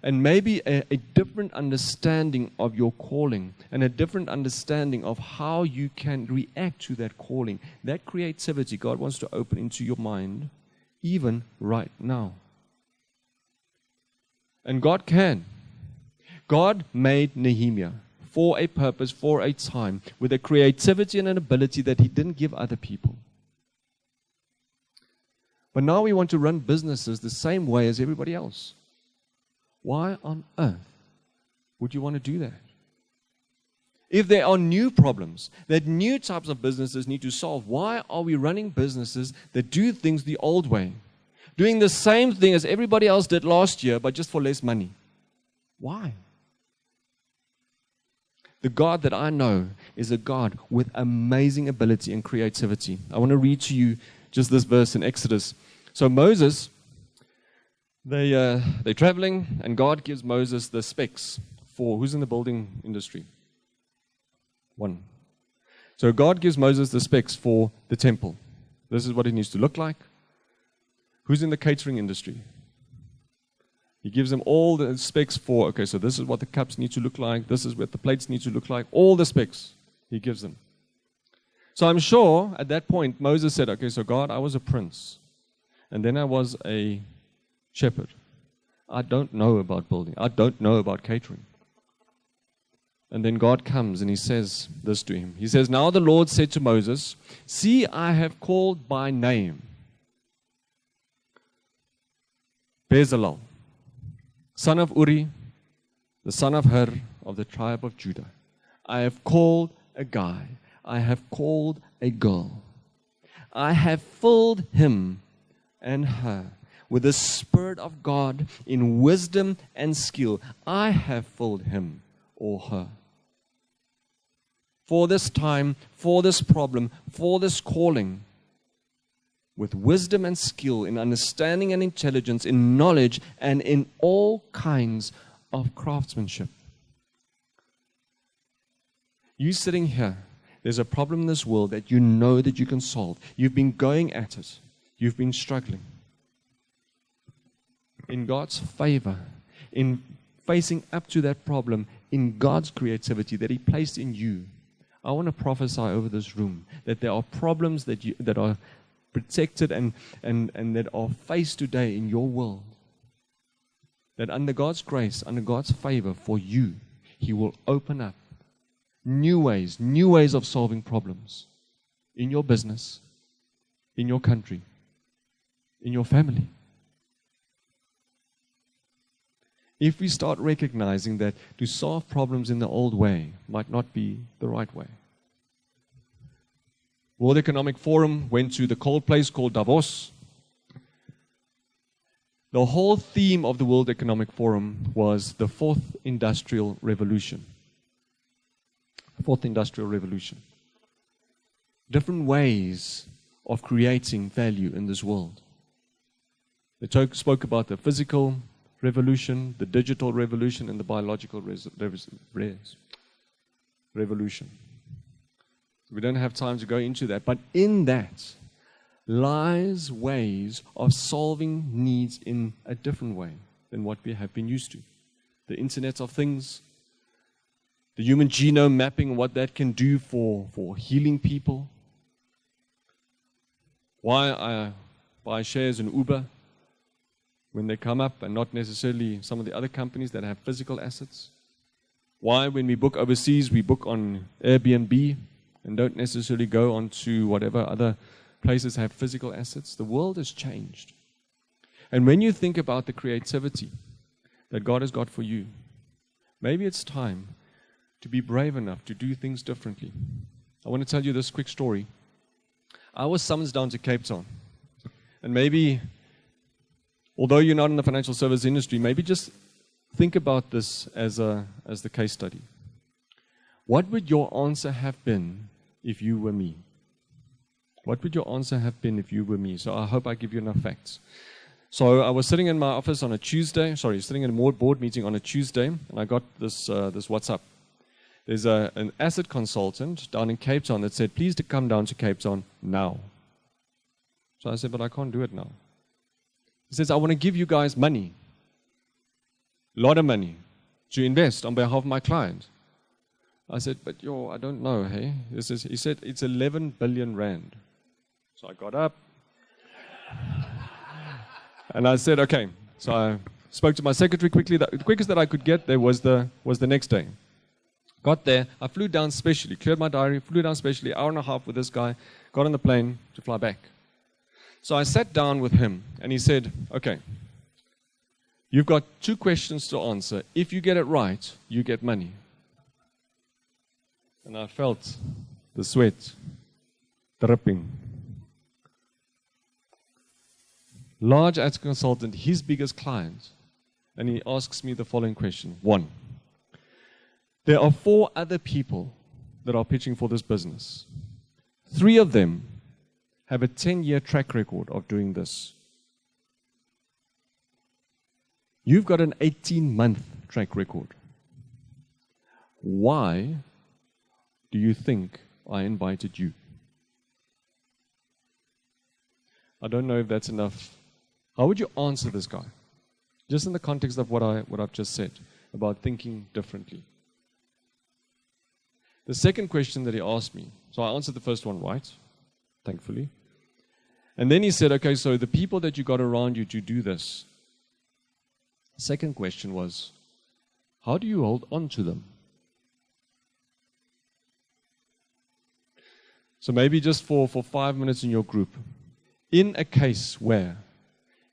And maybe a different understanding of your calling and a different understanding of how you can react to that calling. That creativity God wants to open into your mind even right now. And God can. God made Nehemiah for a purpose, for a time, with a creativity and an ability that he didn't give other people. But now we want to run businesses the same way as everybody else. Why on earth would you want to do that? If there are new problems that new types of businesses need to solve, why are we running businesses that do things the old way? Doing the same thing as everybody else did last year, but just for less money. Why? The God that I know is a God with amazing ability and creativity. I want to read to you just this verse in Exodus. So Moses, they're traveling, and God gives Moses the specs for who's in the building industry. One. So God gives Moses the specs for the temple. This is what it needs to look like. Who's in the catering industry? He gives them all the specs for, okay, so this is what the cups need to look like. This is what the plates need to look like. All the specs he gives them. So I'm sure at that point Moses said, okay, so God, I was a prince. And then I was a shepherd. I don't know about building. I don't know about catering. And then God comes and he says this to him. He says, now the Lord said to Moses, see, I have called by name Bezalel, son of Uri, the son of Hur, of the tribe of Judah. I have called a guy. I have called a girl. I have filled him and her with the Spirit of God in wisdom and skill. I have filled him or her for this time, for this problem, for this calling, with wisdom and skill, in understanding and intelligence, in knowledge, and in all kinds of craftsmanship. You sitting here, there's a problem in this world that you know that you can solve. You've been going at it. You've been struggling. In God's favor, in facing up to that problem, in God's creativity that He placed in you, I want to prophesy over this room that there are problems that are protected and that are faced today in your world. That under God's grace, under God's favor for you, He will open up new ways of solving problems in your business, in your country, in your family. If we start recognizing that to solve problems in the old way might not be the right way. World Economic Forum went to the cold place called Davos. The whole theme of the World Economic Forum was the Fourth Industrial Revolution. Fourth Industrial Revolution. Different ways of creating value in this world. They spoke about the physical revolution, the digital revolution, and the biological revolution. We don't have time to go into that, but in that lies ways of solving needs in a different way than what we have been used to. The Internet of Things, the human genome mapping, and what that can do for healing people. Why I buy shares in Uber when they come up and not necessarily some of the other companies that have physical assets. Why when we book overseas, we book on Airbnb and don't necessarily go on to whatever other places have physical assets. The world has changed. And when you think about the creativity that God has got for you, maybe it's time to be brave enough to do things differently. I want to tell you this quick story. I was summoned down to Cape Town. And maybe, although you're not in the financial service industry, maybe just think about this as the case study. What would your answer have been if you were me? What would your answer have been if you were me? So I hope I give you enough facts. So I was sitting in my office on a Tuesday, sitting in a board meeting on a Tuesday, and I got this WhatsApp. There's an asset consultant down in Cape Town that said, please to come down to Cape Town now. So I said, but I can't do it now. He says, I want to give you guys money, a lot of money, to invest on behalf of my client. I said, but I don't know, hey? He said, it's 11 billion rand. So I got up, and I said, okay. So I spoke to my secretary quickly. The quickest that I could get there was the next day. Got there, I flew down specially, cleared my diary, flew down specially, hour and a half with this guy, got on the plane to fly back. So I sat down with him, and he said, okay, you've got 2 questions to answer. If you get it right, you get money. And I felt the sweat dripping. Large ad consultant, his biggest client, and he asks me the following question. 1, there are 4 other people that are pitching for this business. 3 of them have a 10-year track record of doing this. You've got an 18-month track record. Why do you think I invited you? I don't know if that's enough. How would you answer this guy? Just in the context of what I've just said about thinking differently. The second question that he asked me, so I answered the first one right, thankfully. And then he said, okay, so the people that you got around you to do this. The second question was, how do you hold on to them? So maybe just for 5 minutes in your group, in a case where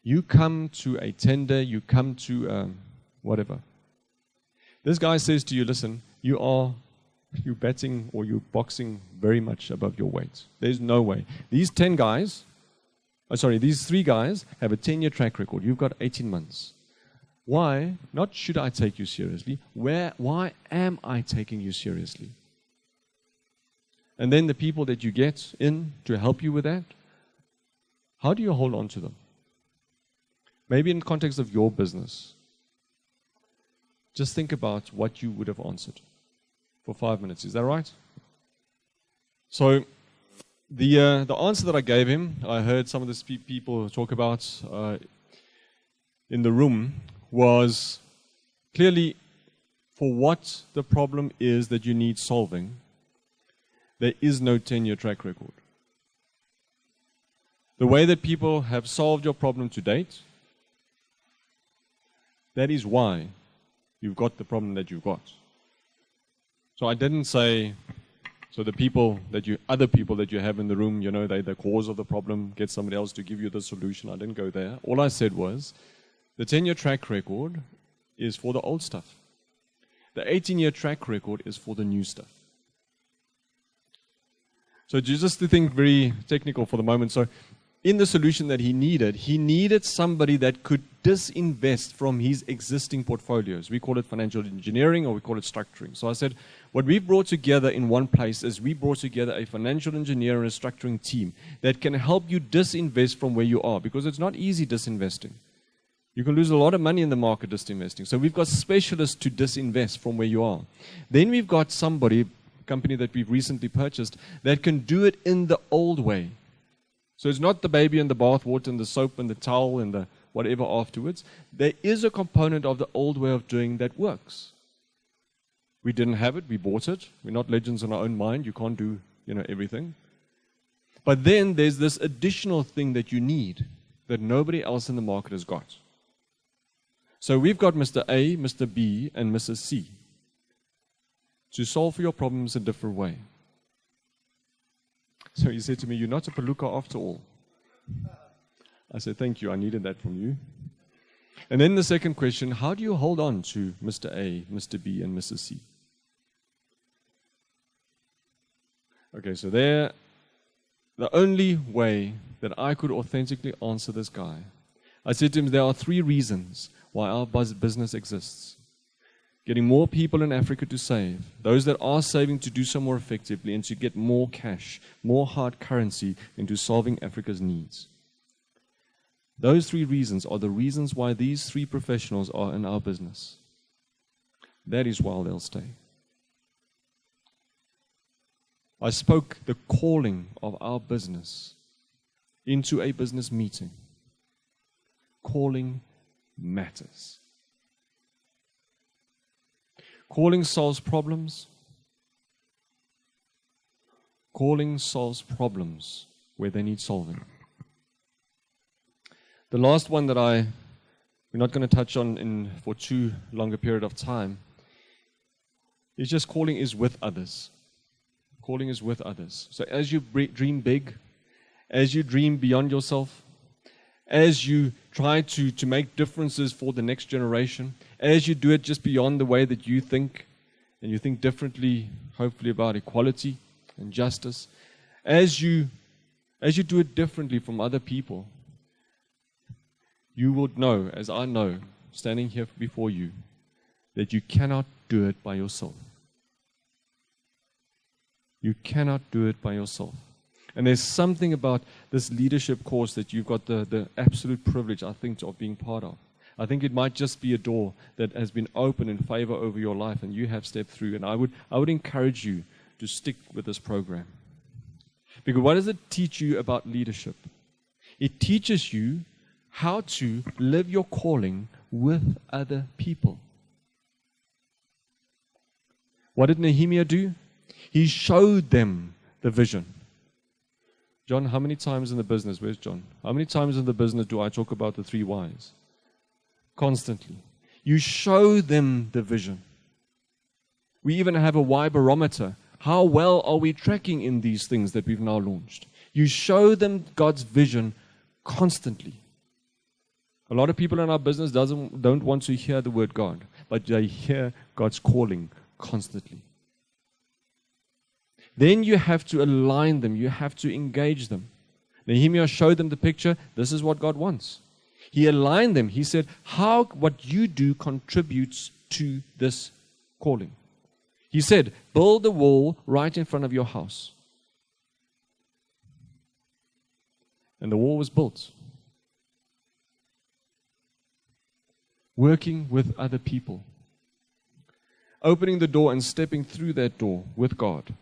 you come to a tender, you come to whatever. This guy says to you, listen, you're betting or you're boxing very much above your weight. There's no way. These 3 guys have a 10-year track record. You've got 18 months. Why? Not should I take you seriously. Why am I taking you seriously? And then the people that you get in to help you with that, how do you hold on to them? Maybe in the context of your business. Just think about what you would have answered for 5 minutes. Is that right? So the answer that I gave him, I heard some of the people talk about in the room, was clearly for what the problem is that you need solving, there is no 10-year track record. The way that people have solved your problem to date, that is why you've got the problem that you've got. So I didn't say, so the other people that you have in the room, they're the cause of the problem, get somebody else to give you the solution. I didn't go there. All I said was, the 10-year track record is for the old stuff. The 18-year track record is for the new stuff. So just to think very technical for the moment. So in the solution that he needed somebody that could disinvest from his existing portfolios. We call it financial engineering, or we call it structuring. So I said, what we've brought together in one place is we brought together a financial engineer and a structuring team that can help you disinvest from where you are, because it's not easy disinvesting. You can lose a lot of money in the market disinvesting. So we've got specialists to disinvest from where you are. Then we've got somebody, a company that we've recently purchased, that can do it in the old way. So it's not the baby and the bath water and the soap and the towel and the whatever afterwards. There is a component of the old way of doing that works. We didn't have it, we bought it. We're not legends in our own mind. You can't do, everything. But then there's this additional thing that you need that nobody else in the market has got. So we've got Mr. A, Mr. B, and Mrs. C to solve for your problems a different way. So he said to me, "You're not a palooka after all." I said, "Thank you, I needed that from you." And then the second question, how do you hold on to Mr. A, Mr. B, and Mrs. C? Okay, so the only way that I could authentically answer this guy, I said to him, there are 3 reasons why our business exists. Getting more people in Africa to save, those that are saving to do so more effectively, and to get more cash, more hard currency into solving Africa's needs. Those 3 reasons are the reasons why these 3 professionals are in our business. That is why they'll stay. I spoke the calling of our business into a business meeting. Calling matters. Calling solves problems. Calling solves problems where they need solving. The last one that we're not going to touch on for too long a period of time is just calling is with others. Calling is with others. So as you dream big, as you dream beyond yourself, as you try to make differences for the next generation, as you do it just beyond the way that you think, and you think differently, hopefully, about equality and justice, as you do it differently from other people, you would know, as I know, standing here before you, that you cannot do it by yourself. You cannot do it by yourself. And there's something about this leadership course that you've got the absolute privilege, I think, of being part of. I think it might just be a door that has been opened in favor over your life, and you have stepped through. And I would encourage you to stick with this program. Because what does it teach you about leadership? It teaches you how to live your calling with other people. What did Nehemiah do? He showed them the vision. John, how many times in the business, where's John? How many times in the business do I talk about the 3 whys? Constantly. You show them the vision. We even have a why barometer. How well are we tracking in these things that we've now launched? You show them God's vision constantly. A lot of people in our business don't want to hear the word God, but they hear God's calling constantly. Then you have to align them. You have to engage them. Nehemiah showed them the picture. This is what God wants. He aligned them. He said, what you do contributes to this calling. He said, build a wall right in front of your house. And the wall was built. Working with other people. Opening the door and stepping through that door with God.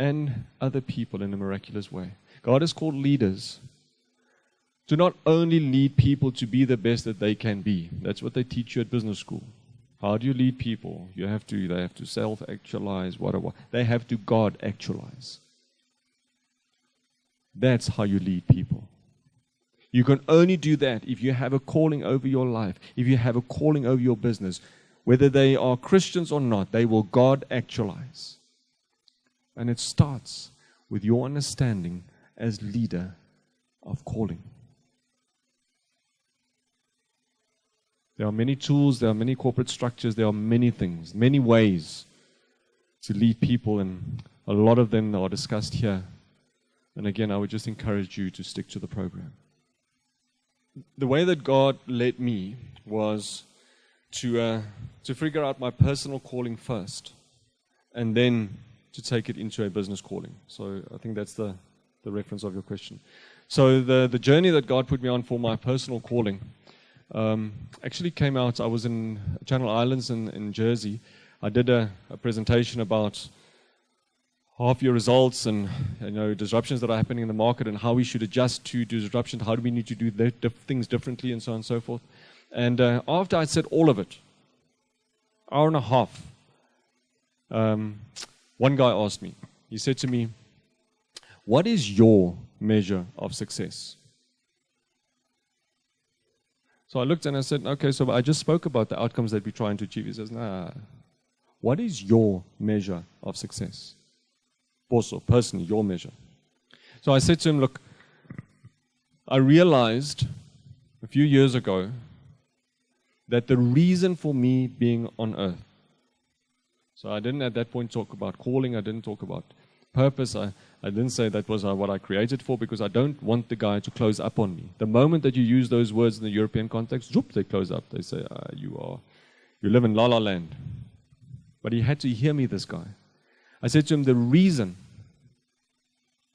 And other people in a miraculous way. God has called leaders to not only lead people to be the best that they can be. That's what they teach you at business school. How do you lead people? They have to self-actualize, whatever. They have to God-actualize. That's how you lead people. You can only do that if you have a calling over your life, if you have a calling over your business. Whether they are Christians or not, they will God-actualize. And it starts with your understanding as leader of calling. There are many tools, there are many corporate structures, there are many things, many ways to lead people. And A lot of them are discussed here. And again, I would just encourage you to stick to the program. The way that God led me was to figure out my personal calling first, and then to take it into a business calling. So I think that's the reference of your question. So the journey that God put me on for my personal calling actually came out. I was in Channel Islands in Jersey. I did a presentation about half-year results and disruptions that are happening in the market and how we should adjust to disruption, how do we need to do things differently, and so on and so forth. And after I said all of it, hour and a half, one guy asked me, he said to me, "What is your measure of success?" So I looked and I said, "Okay, so I just spoke about the outcomes that we're trying to achieve." He says, "Nah, what is your measure of success?" Also, personally, your measure. So I said to him, "Look, I realized a few years ago that the reason for me being on earth," so I didn't at that point talk about calling, I didn't talk about purpose, I didn't say that was what I created for, because I don't want the guy to close up on me. The moment that you use those words in the European context, zoop, they close up. They say, you live in La La Land. But he had to hear me, this guy. I said to him, the reason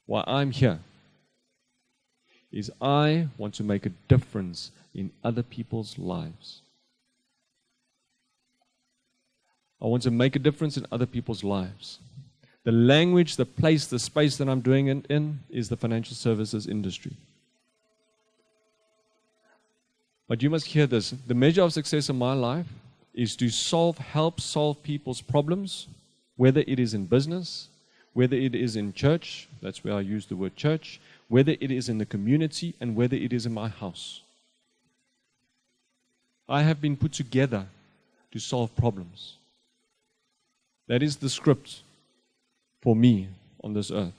why I'm here is I want to make a difference in other people's lives. I want to make a difference in other people's lives. The language, the place, the space that I'm doing it in is the financial services industry. But you must hear this. The measure of success in my life is to help solve people's problems, whether it is in business, whether it is in church, that's where I use the word church, whether it is in the community, and whether it is in my house. I have been put together to solve problems. That is the script for me on this earth,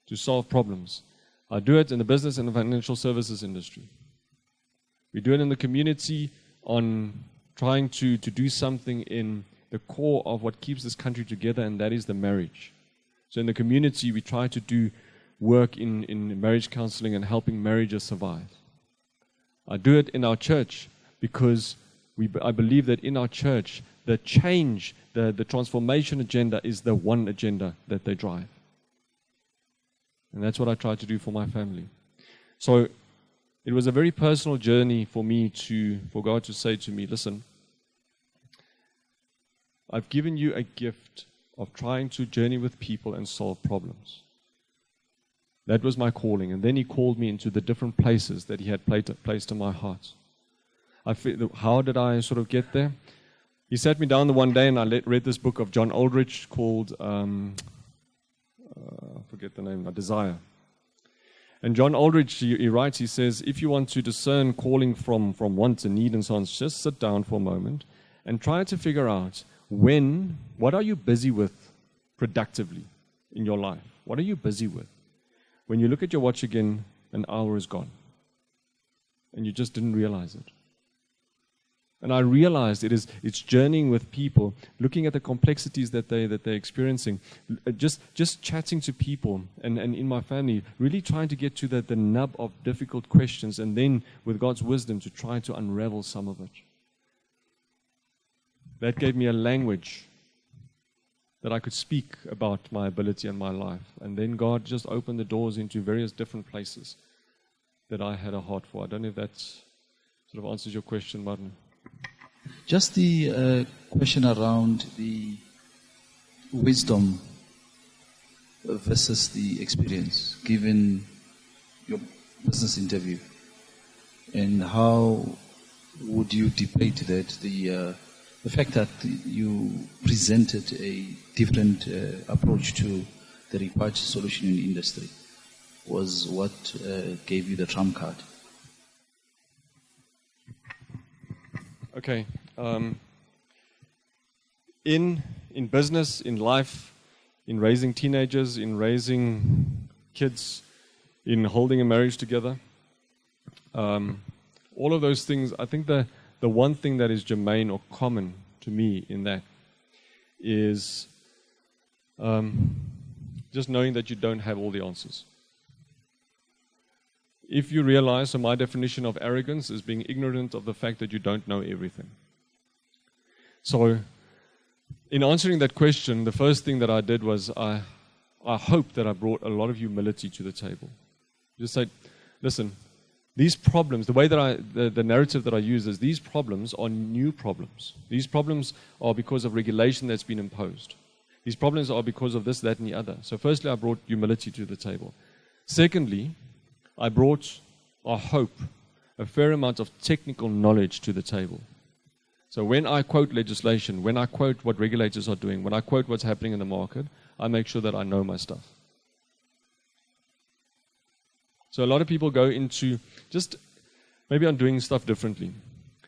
to solve problems. I do it in the business and the financial services industry. We do it in the community on trying to do something in the core of what keeps this country together, and that is the marriage. So in the community, we try to do work in marriage counseling and helping marriages survive. I do it in our church because I believe that in our church, the change, the transformation agenda is the one agenda that they drive. And that's what I try to do for my family. So it was a very personal journey for me for God to say to me, listen, I've given you a gift of trying to journey with people and solve problems. That was my calling. And then He called me into the different places that He had placed in my heart. How did I sort of get there? He sat me down the one day and I read this book of John Aldrich called, I forget the name, Desire. And John Aldrich, he writes, he says, if you want to discern calling from want and need and so on, just sit down for a moment and try to figure out what are you busy with productively in your life? What are you busy with? When you look at your watch again, an hour is gone. And you just didn't realize it. And I realized it's journeying with people, looking at the complexities that they're experiencing, just chatting to people and in my family, really trying to get to the nub of difficult questions, and then with God's wisdom to try to unravel some of it. That gave me a language that I could speak about my ability and my life. And then God just opened the doors into various different places that I had a heart for. I don't know if that sort of answers your question, Martin. Just the question around the wisdom versus the experience, given your business interview, and how would you debate that the fact that you presented a different approach to the required solution in the industry was what gave you the trump card? Okay. In business, in life, in raising teenagers, in raising kids, in holding a marriage together, all of those things, I think the one thing that is germane or common to me in that is just knowing that you don't have all the answers. If you realize, so my definition of arrogance is being ignorant of the fact that you don't know everything. So, in answering that question, the first thing that I did was I hope that I brought a lot of humility to the table. Just say, listen, these problems, the way that the narrative that I use is these problems are new problems. These problems are because of regulation that's been imposed. These problems are because of this, that, and the other. So firstly, I brought humility to the table. Secondly, I brought, I hope, a fair amount of technical knowledge to the table. So when I quote legislation, when I quote what regulators are doing, when I quote what's happening in the market, I make sure that I know my stuff. So a lot of people go into just, maybe I'm doing stuff differently.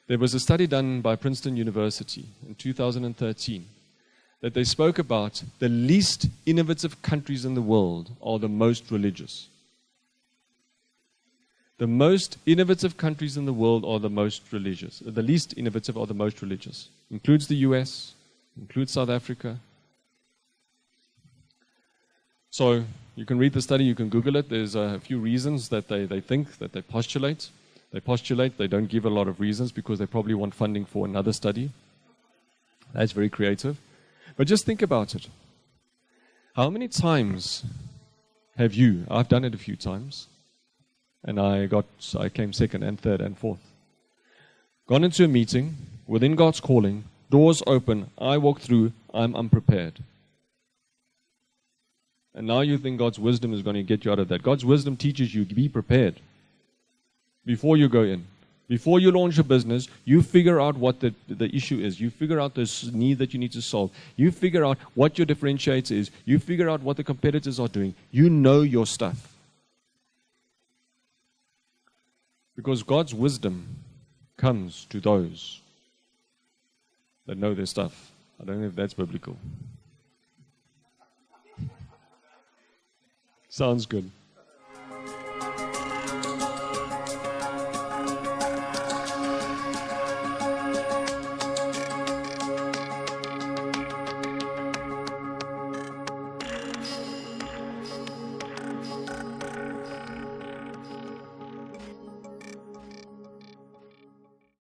There was a study done by Princeton University in 2013 that they spoke about the least innovative countries in the world are the most religious. The most innovative countries in the world are the most religious. The least innovative are the most religious. Includes the US, includes South Africa. So you can read the study, you can Google it. There's a few reasons that they think, that they postulate. They don't give a lot of reasons because they probably want funding for another study. That's very creative. But just think about it. How many times have you, I've done it a few times, and I came second and third and fourth. Gone into a meeting, within God's calling, doors open, I walk through, I'm unprepared. And now you think God's wisdom is going to get you out of that. God's wisdom teaches you to be prepared before you go in. Before you launch a business, you figure out what the issue is. You figure out the need that you need to solve. You figure out what your differentiator is. You figure out what the competitors are doing. You know your stuff. Because God's wisdom comes to those that know their stuff. I don't know if that's biblical. Sounds good.